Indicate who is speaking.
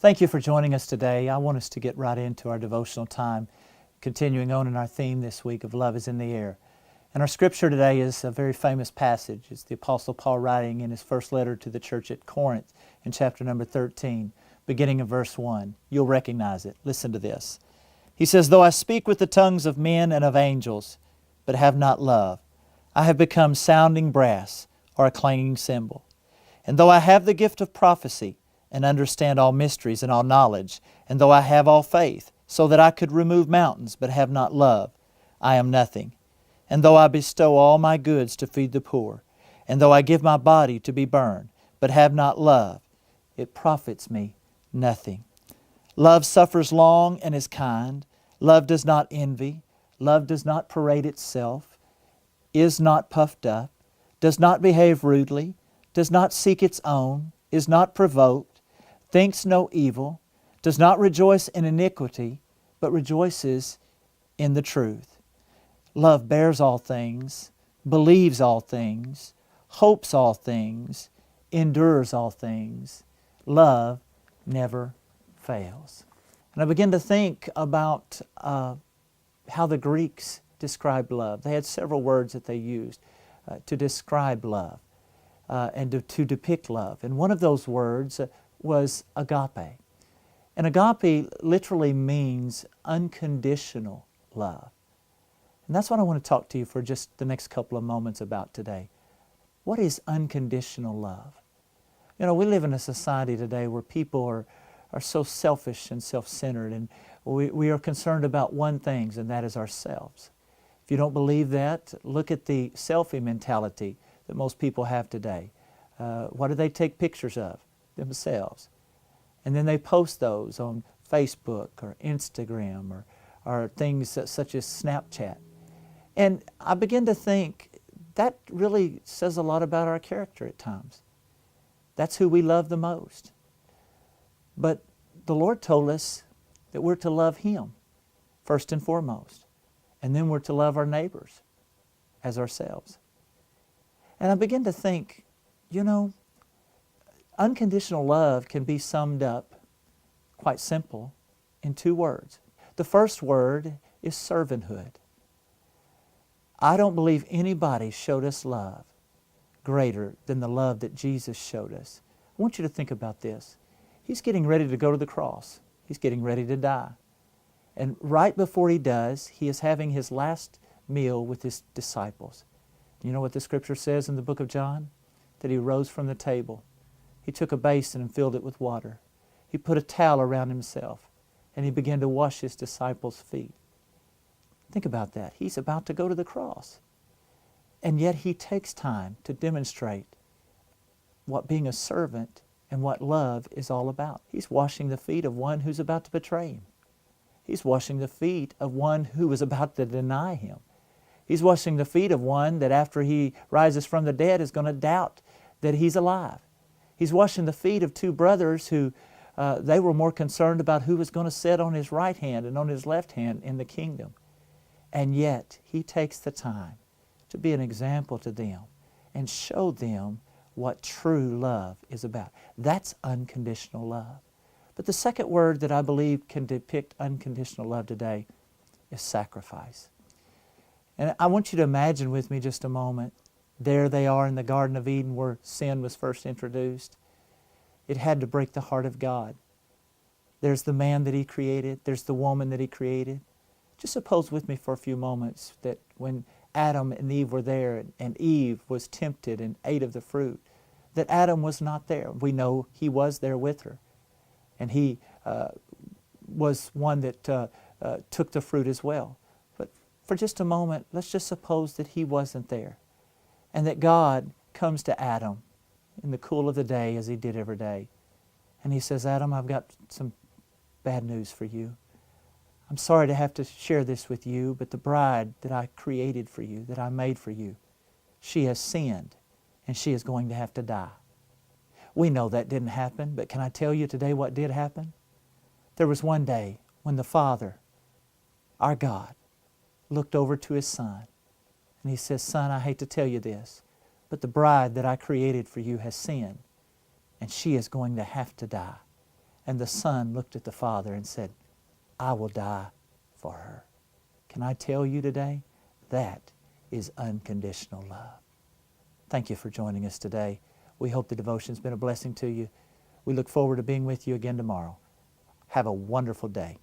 Speaker 1: Thank you for joining us today. I want us to get right into our devotional time, continuing on in our theme this week of Love is in the Air. And our scripture today is a very famous passage. It's the Apostle Paul writing in his first letter to the church at Corinth in chapter number 13, beginning of verse 1. You'll recognize it. Listen to this. He says, "Though I speak with the tongues of men and of angels, but have not love, I have become sounding brass or a clanging cymbal. And though I have the gift of prophecy, and understand all mysteries and all knowledge, and though I have all faith, so that I could remove mountains, but have not love, I am nothing. And though I bestow all my goods to feed the poor, and though I give my body to be burned, but have not love, it profits me nothing. Love suffers long and is kind. Love does not envy. Love does not parade itself, is not puffed up, does not behave rudely, does not seek its own, is not provoked, thinks no evil, does not rejoice in iniquity, but rejoices in the truth. Love bears all things, believes all things, hopes all things, endures all things. Love never fails." And I begin to think about how the Greeks described love. They had several words that they used to describe love and to depict love. And one of those words was agape. And agape literally means unconditional love. And that's what I want to talk to you for just the next couple of moments about today. What is unconditional love? You know, we live in a society today where people are so selfish and self-centered, and we are concerned about one thing, and that is ourselves. If you don't believe that, look at the selfie mentality that most people have today. What do they take pictures of? Themselves. And then they post those on Facebook or Instagram or things such as Snapchat. And I begin to think that really says a lot about our character at times. That's who we love the most. But the Lord told us that we're to love Him first and foremost. And then we're to love our neighbors as ourselves. And I begin to think, you know, unconditional love can be summed up, quite simple, in two words. The first word is servanthood. I don't believe anybody showed us love greater than the love that Jesus showed us. I want you to think about this. He's getting ready to go to the cross. He's getting ready to die. And right before He does, He is having His last meal with His disciples. You know what the Scripture says in the book of John? That He rose from the table. He took a basin and filled it with water. He put a towel around Himself, and He began to wash His disciples' feet. Think about that. He's about to go to the cross. And yet He takes time to demonstrate what being a servant and what love is all about. He's washing the feet of one who's about to betray Him. He's washing the feet of one who is about to deny Him. He's washing the feet of one that after He rises from the dead is going to doubt that He's alive. He's washing the feet of two brothers who they were more concerned about who was going to sit on His right hand and on His left hand in the kingdom. And yet He takes the time to be an example to them and show them what true love is about. That's unconditional love. But the second word that I believe can depict unconditional love today is sacrifice. And I want you to imagine with me just a moment. There they are in the Garden of Eden where sin was first introduced. It had to break the heart of God. There's the man that He created. There's the woman that He created. Just suppose with me for a few moments that when Adam and Eve were there and Eve was tempted and ate of the fruit, that Adam was not there. We know he was there with her. And he was one that took the fruit as well. But for just a moment, let's just suppose that he wasn't there. And that God comes to Adam in the cool of the day as He did every day. And He says, "Adam, I've got some bad news for you. I'm sorry to have to share this with you, but the bride that I created for you, that I made for you, she has sinned and she is going to have to die." We know that didn't happen, but can I tell you today what did happen? There was one day when the Father, our God, looked over to His Son and He says, "Son, I hate to tell you this, but the bride that I created for you has sinned, and she is going to have to die. And the Son looked at the Father and said, I will die for her. Can I tell you today, that is unconditional love. Thank you for joining us today. We hope the devotion's been a blessing to you. We look forward to being with you again tomorrow. Have a wonderful day.